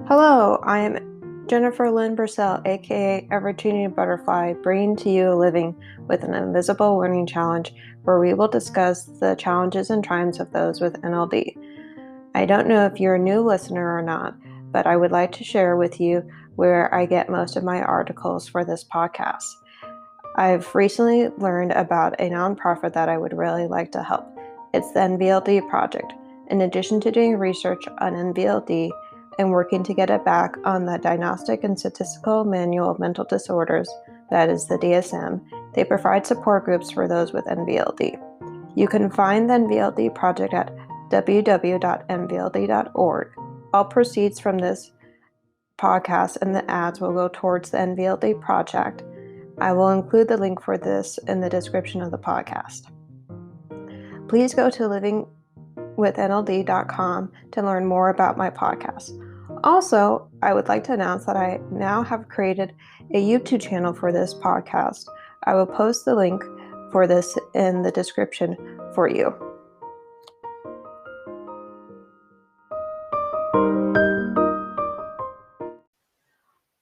Hello, I am Jennifer Lynn Purcell, aka Ever-Tuning Butterfly, bringing to you Living with an Invisible Learning Challenge, where we will discuss the challenges and triumphs of those with NLD. I don't know if you're a new listener or not, but I would like to share with you where I get most of my articles for this podcast. I've recently learned about a nonprofit that I would really like to help. It's the NVLD Project. In addition to doing research on NVLD and working to get it back on the Diagnostic and Statistical Manual of Mental Disorders, that is the DSM, they provide support groups for those with NVLD. You can find the NVLD Project at www.nvld.org. All proceeds from this podcast and the ads will go towards the NVLD Project. I will include the link for this in the description of the podcast. Please go to livingwithnld.com to learn more about my podcast. Also, I would like to announce that I now have created a YouTube channel for this podcast. I will post the link for this in the description for you.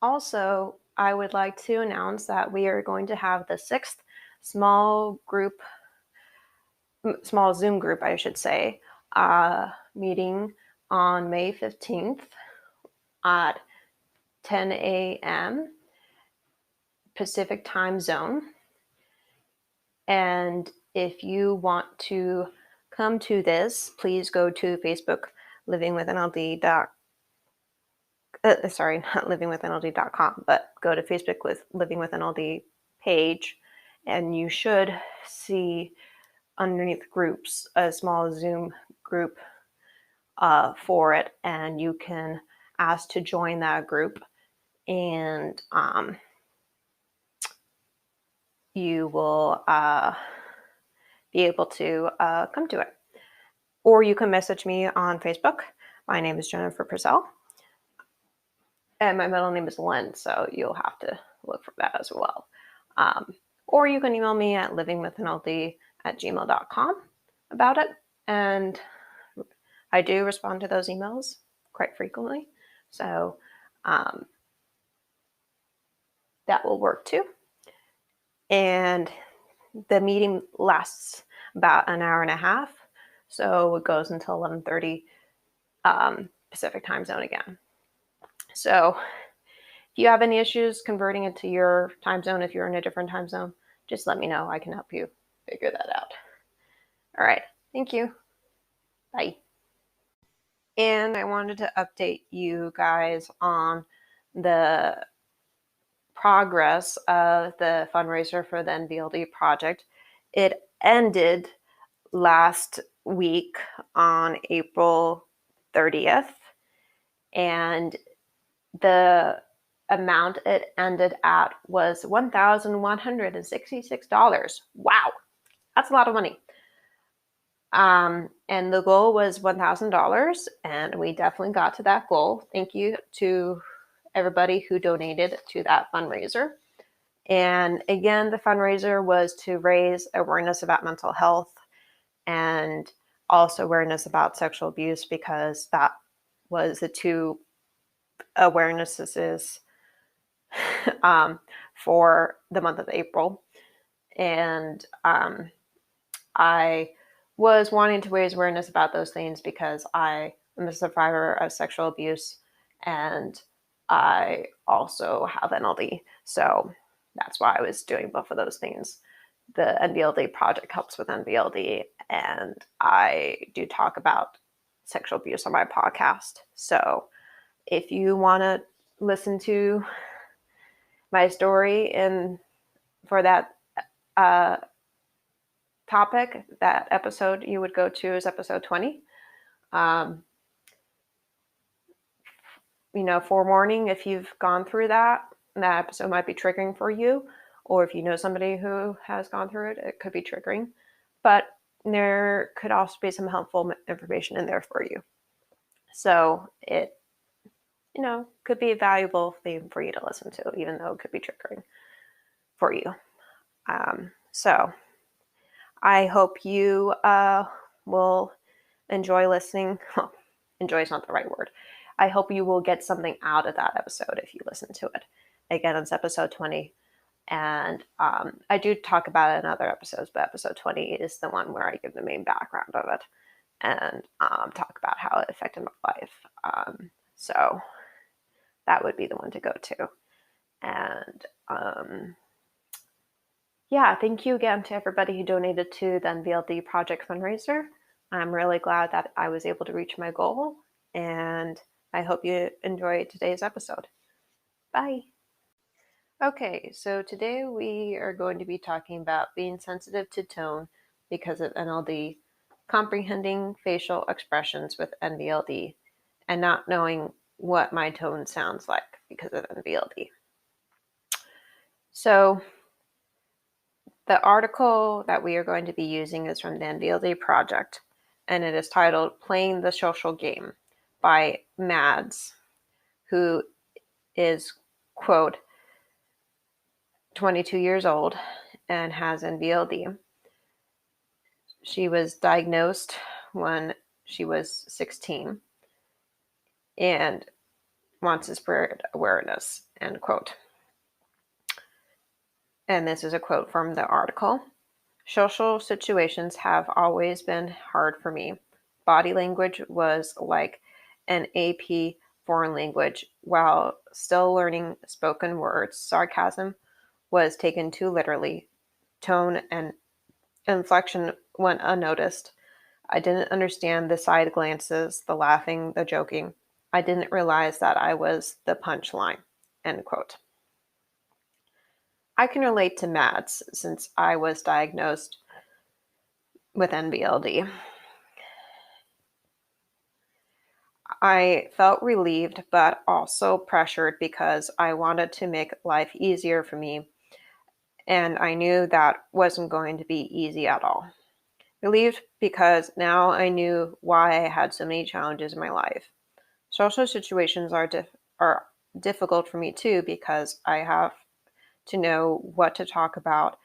Also, I would like to announce that we are going to have the 6th small Zoom group, I should say, meeting on May 15th at 10 a.m. Pacific time zone. And if you want to come to this, please go to Facebook, not livingwithnld.com, but go to Facebook with Living with NLD page, and you should see underneath groups a small Zoom group for it, and you can ask to join that group, and you will be able to come to it. Or you can message me on Facebook. My name is Jennifer Purcell, and my middle name is Lynn, so you'll have to look for that as well. Or you can email me at livingwithnld@gmail.com about it, and I do respond to those emails quite frequently, so that will work too. And the meeting lasts about an hour and a half, so it goes until 11:30 Pacific time zone again. So if you have any issues converting it to your time zone, if you're in a different time zone, just let me know. I can help you figure that out. All right. Thank you. Bye. And I wanted to update you guys on the progress of the fundraiser for the NVLD project. It ended last week on April 30th, and the amount it ended at was $1,166. Wow, that's a lot of money. And the goal was $1,000, and we definitely got to that goal. Thank you to everybody who donated to that fundraiser. And again, the fundraiser was to raise awareness about mental health and also awareness about sexual abuse, because that was the two awarenesses for the month of April. And I was wanting to raise awareness about those things because I am a survivor of sexual abuse, and I also have NLD. So that's why I was doing both of those things. The NVLD project helps with NVLD, and I do talk about sexual abuse on my podcast. So if you want to listen to my story and for that topic, that episode you would go to is episode 20. Forewarning, if you've gone through that episode might be triggering for you, or if you know somebody who has gone through it, it could be triggering. But there could also be some helpful information in there for you. So it, could be a valuable thing for you to listen to, even though it could be triggering for you. So I hope you will enjoy listening. Well, enjoy is not the right word. I hope you will get something out of that episode if you listen to it. Again, it's episode 20. And I do talk about it in other episodes, but episode 20 is the one where I give the main background of it and talk about how it affected my life. So that would be the one to go to. And yeah, thank you again to everybody who donated to the NVLD Project fundraiser. I'm really glad that I was able to reach my goal, and I hope you enjoyed today's episode. Bye. Okay, so today we are going to be talking about being sensitive to tone because of NLD, comprehending facial expressions with NVLD, and not knowing what my tone sounds like because of NVLD. So the article that we are going to be using is from the NLD project, and it is titled Playing the Social Game by Mads, who is, quote, 22 years old and has NVLD. She was diagnosed when she was 16 and wants to spread awareness, end quote. And this is a quote from the article. Social situations have always been hard for me. Body language was like an AP foreign language while still learning spoken words. Sarcasm was taken too literally. Tone and inflection went unnoticed. I didn't understand the side glances, the laughing, the joking. I didn't realize that I was the punchline, end quote. I can relate to Mads since I was diagnosed with NVLD. I felt relieved, but also pressured because I wanted to make life easier for me, and I knew that wasn't going to be easy at all. Relieved because now I knew why I had so many challenges in my life. Social situations are difficult for me too because I have to know what to talk about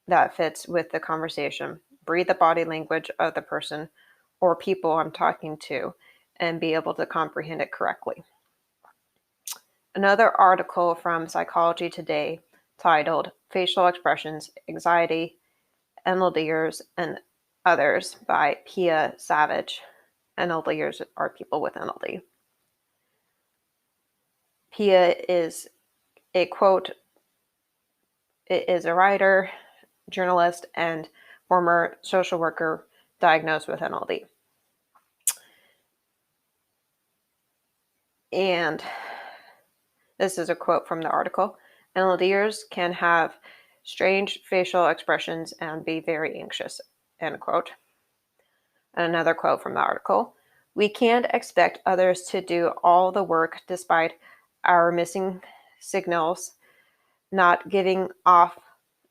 that fits with the conversation, read the body language of the person or people I'm talking to, and be able to comprehend it correctly. Another article from Psychology Today titled Facial Expressions, Anxiety, NLDers, and Others by Pia Savage. NLDers are people with NLD. Pia is a quote, is a writer, journalist, and former social worker diagnosed with NLD. And this is a quote from the article. NLDers can have strange facial expressions and be very anxious, end quote. And another quote from the article. We can't expect others to do all the work despite our missing signals, not giving off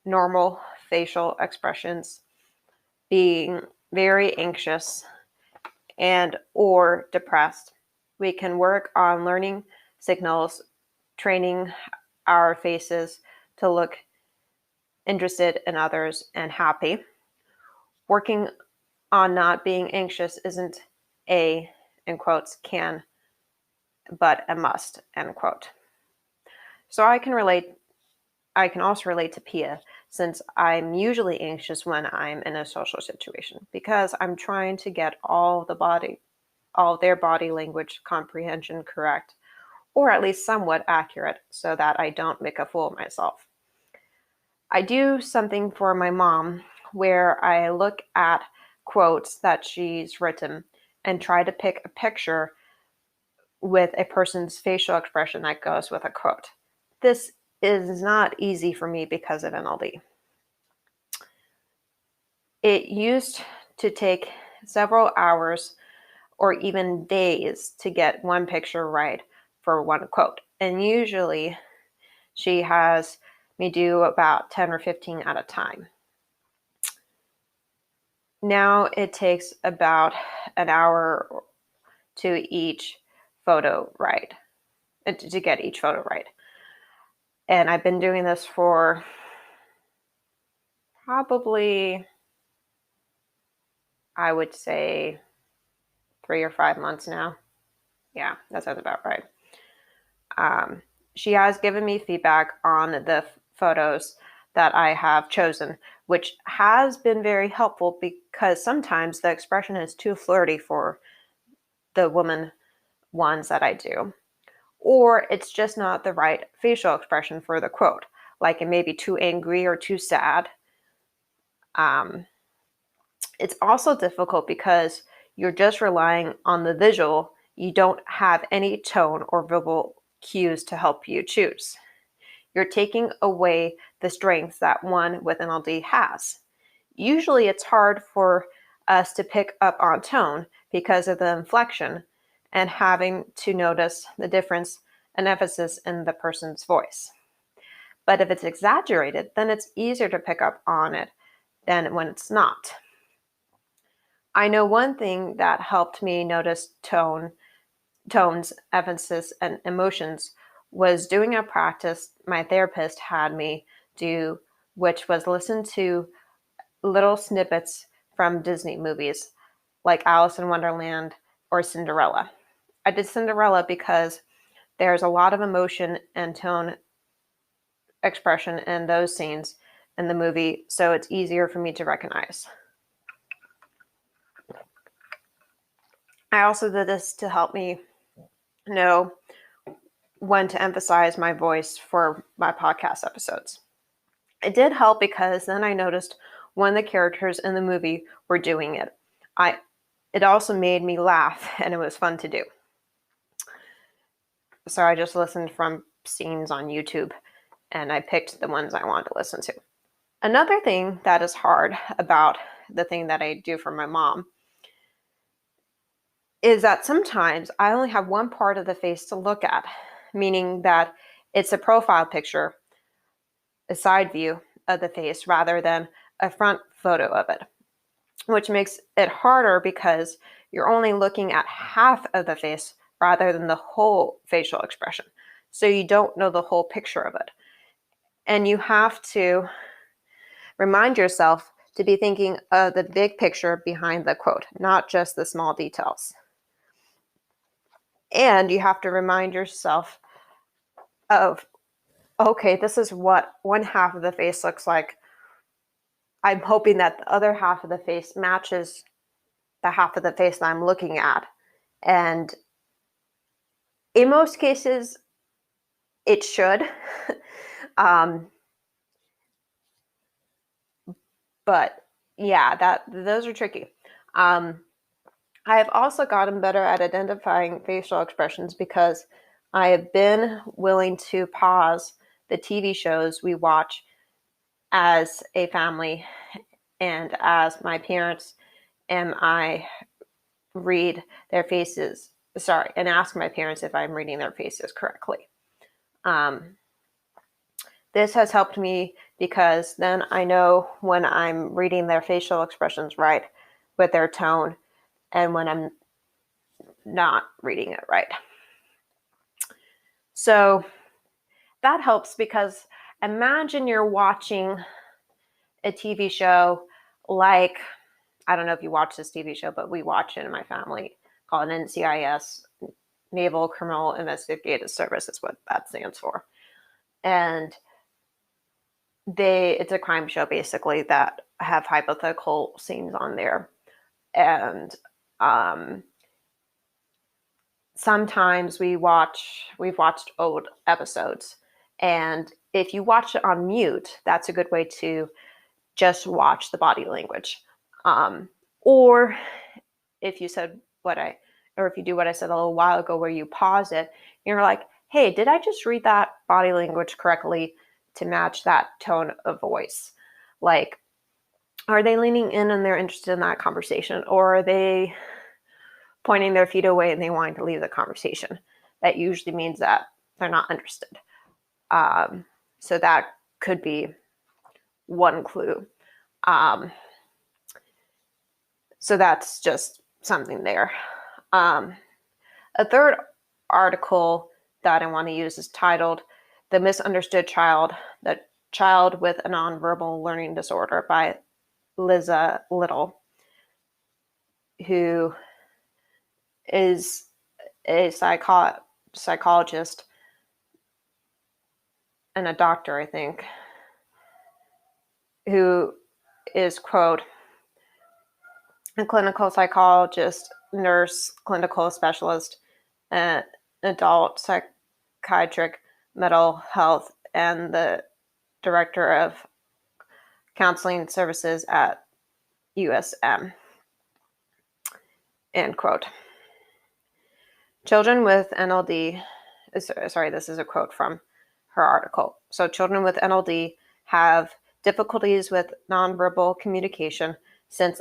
normal facial expressions, being very anxious and or depressed. We can work on learning signals, training our faces to look interested in others and happy. Working on not being anxious isn't a, in quotes, can, but a must, end quote. So I can also relate to Pia since I'm usually anxious when I'm in a social situation because I'm trying to get all their body language comprehension correct, or at least somewhat accurate so that I don't make a fool of myself. I do something for my mom where I look at quotes that she's written and try to pick a picture with a person's facial expression that goes with a quote. This is not easy for me because of NLD. It used to take several hours or even days to get one picture right for one quote. And usually she has me do about 10 or 15 at a time. Now it takes about an hour to each photo right, to get each photo right. And I've been doing this for probably, I would say, 3 or 5 months now. Yeah, that sounds about right. She has given me feedback on the photos that I have chosen, which has been very helpful because sometimes the expression is too flirty for the woman ones that I do. Or it's just not the right facial expression for the quote. Like it may be too angry or too sad. Um, it's also difficult because you're just relying on the visual. You don't have any tone or verbal cues to help you choose. You're taking away the strengths that one with NLD has. Usually it's hard for us to pick up on tone because of the inflection and having to notice the difference and emphasis in the person's voice. But if it's exaggerated, then it's easier to pick up on it than when it's not. I know one thing that helped me notice tones, emphasis, and emotions was doing a practice my therapist had me do, which was listen to little snippets from Disney movies like Alice in Wonderland or Cinderella. I did Cinderella because there's a lot of emotion and tone expression in those scenes in the movie, so it's easier for me to recognize. I also did this to help me know when to emphasize my voice for my podcast episodes. It did help because then I noticed when the characters in the movie were doing it. It also made me laugh and it was fun to do. So I just listened from scenes on YouTube and I picked the ones I wanted to listen to. Another thing that is hard about the thing that I do for my mom is that sometimes I only have one part of the face to look at, meaning that it's a profile picture, a side view of the face rather than a front photo of it, which makes it harder because you're only looking at half of the face rather than the whole facial expression. So you don't know the whole picture of it. And you have to remind yourself to be thinking of the big picture behind the quote, not just the small details. And you have to remind yourself of, okay, this is what one half of the face looks like. I'm hoping that the other half of the face matches the half of the face that I'm looking at. And in most cases, it should. um, but yeah, those are tricky. I have also gotten better at identifying facial expressions because I have been willing to pause the TV shows we watch as a family and as my parents and I read their faces, and ask my parents if I'm reading their faces correctly. This has helped me because then I know when I'm reading their facial expressions right with their tone and when I'm not reading it right. So that helps because imagine you're watching a TV show like, I don't know if you watch this TV show, but we watch it in my family, called NCIS, Naval Criminal Investigative Service is what that stands for. And it's a crime show basically that have hypothetical scenes on there. And sometimes we've watched old episodes. And if you watch it on mute, that's a good way to just watch the body language. Or if you do what I said a little while ago where you pause it, you're like, hey, did I just read that body language correctly to match that tone of voice? Like, are they leaning in and they're interested in that conversation? Or are they pointing their feet away and they want to leave the conversation? That usually means that they're not interested. So that could be one clue. So that's just something there. A third article that I want to use is titled "The Misunderstood Child, the Child with a Nonverbal Learning Disorder" by Liza Little, who is a psychologist and a doctor, I think, who is, quote, a clinical psychologist, nurse, clinical specialist, adult psychiatric mental health, and the director of counseling services at USM, end quote. Children with NLD, sorry, this is a quote from her article. So children with NLD have difficulties with nonverbal communication since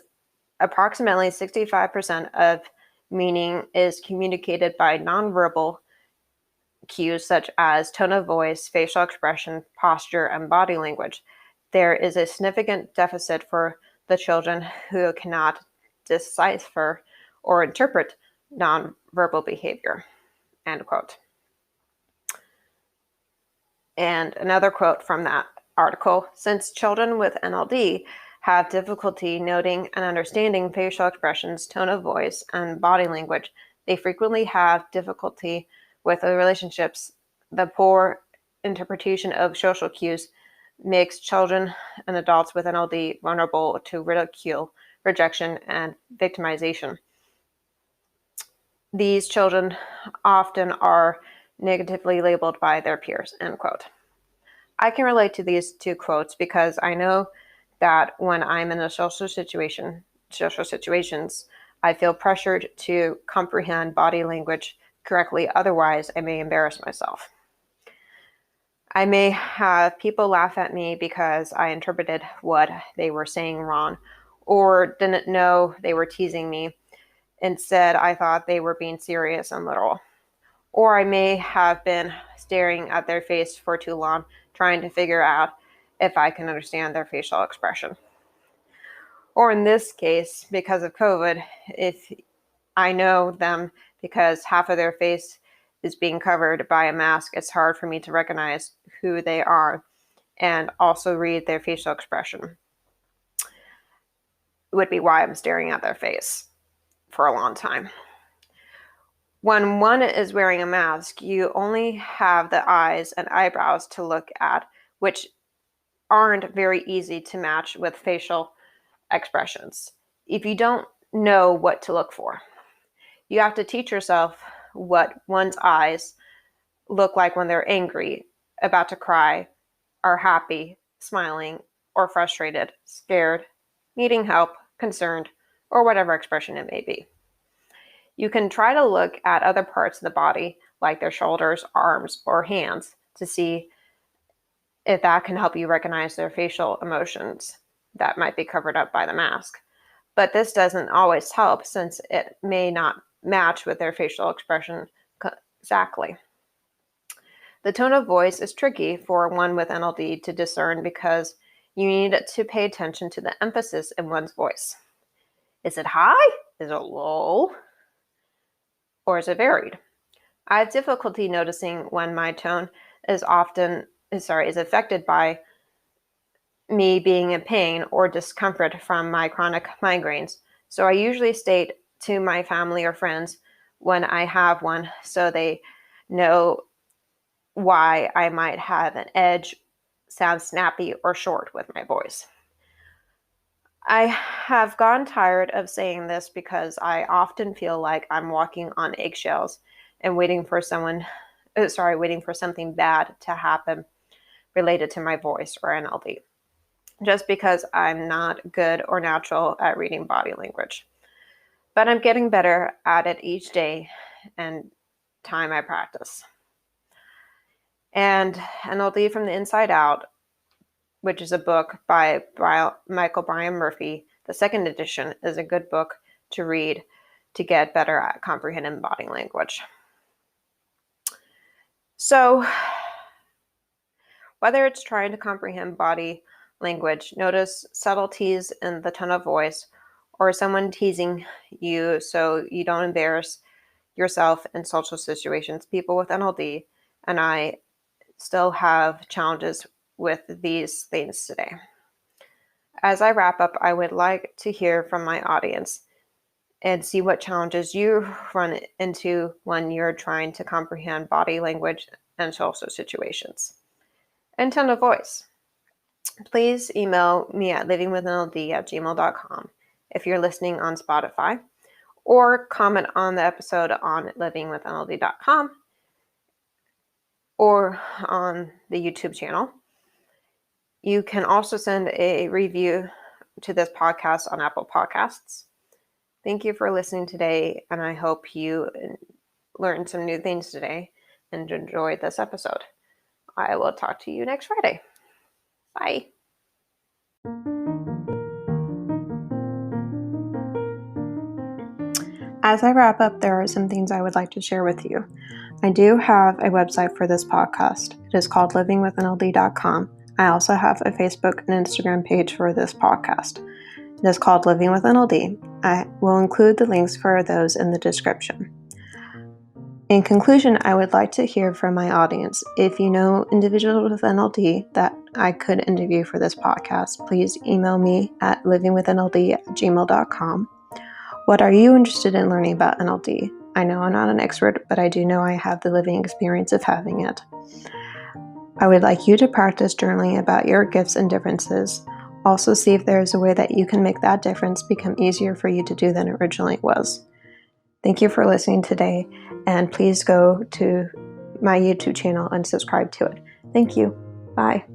approximately 65% of meaning is communicated by nonverbal cues such as tone of voice, facial expression, posture, and body language. There is a significant deficit for the children who cannot decipher or interpret nonverbal behavior, end quote. And another quote from that article, since children with NLD have difficulty noting and understanding facial expressions, tone of voice, and body language, they frequently have difficulty with the relationships. The poor interpretation of social cues makes children and adults with NLD vulnerable to ridicule, rejection, and victimization. These children often are negatively labeled by their peers, end quote. I can relate to these two quotes because I know that when I'm in a social situations, I feel pressured to comprehend body language correctly, otherwise I may embarrass myself. I may have people laugh at me because I interpreted what they were saying wrong or didn't know they were teasing me. Instead, I thought they were being serious and literal. Or I may have been staring at their face for too long, trying to figure out if I can understand their facial expression. Or in this case, because of COVID, if I know them because half of their face is being covered by a mask, it's hard for me to recognize who they are and also read their facial expression. It would be why I'm staring at their face for a long time. When one is wearing a mask, you only have the eyes and eyebrows to look at, which aren't very easy to match with facial expressions. If you don't know what to look for, you have to teach yourself what one's eyes look like when they're angry, about to cry, are happy, smiling, or frustrated, scared, needing help, concerned, or whatever expression it may be. You can try to look at other parts of the body, like their shoulders, arms, or hands, to see if that can help you recognize their facial emotions that might be covered up by the mask. But this doesn't always help since it may not match with their facial expression exactly. The tone of voice is tricky for one with NLD to discern because you need to pay attention to the emphasis in one's voice. Is it high? Is it low? Or is it varied? I have difficulty noticing when my tone is affected by me being in pain or discomfort from my chronic migraines. So I usually state to my family or friends when I have one so they know why I might have an edge, sound snappy or short with my voice. I have gotten tired of saying this because I often feel like I'm walking on eggshells and waiting for something bad to happen related to my voice or NLD, just because I'm not good or natural at reading body language. But I'm getting better at it each day and time I practice. And NLD from the Inside Out, which is a book by Michael Brian Murphy, the second edition, is a good book to read to get better at comprehending body language. So, whether it's trying to comprehend body language, notice subtleties in the tone of voice, or someone teasing you so you don't embarrass yourself in social situations, people with NLD and I still have challenges with these things today. As I wrap up, I would like to hear from my audience. and see what challenges you run into when you're trying to comprehend body language and social situations. And tone of voice. Please email me at livingwithnld@gmail.com if you're listening on Spotify, or comment on the episode on livingwithnld.com or on the YouTube channel. You can also send a review to this podcast on Apple Podcasts. Thank you for listening today, and I hope you learned some new things today and enjoyed this episode. I will talk to you next Friday. Bye. As I wrap up, there are some things I would like to share with you. I do have a website for this podcast. It is called livingwithnld.com. I also have a Facebook and Instagram page for this podcast. It is called Living with NLD. I will include the links for those in the description. In conclusion, I would like to hear from my audience. If you know individuals with NLD that I could interview for this podcast, please email me at livingwithnld@gmail.com. What are you interested in learning about NLD? I know I'm not an expert, but I do know I have the living experience of having it. I would like you to practice journaling about your gifts and differences. Also, see if there is a way that you can make that difference become easier for you to do than it originally was. Thank you for listening today, and please go to my YouTube channel and subscribe to it. Thank you. Bye.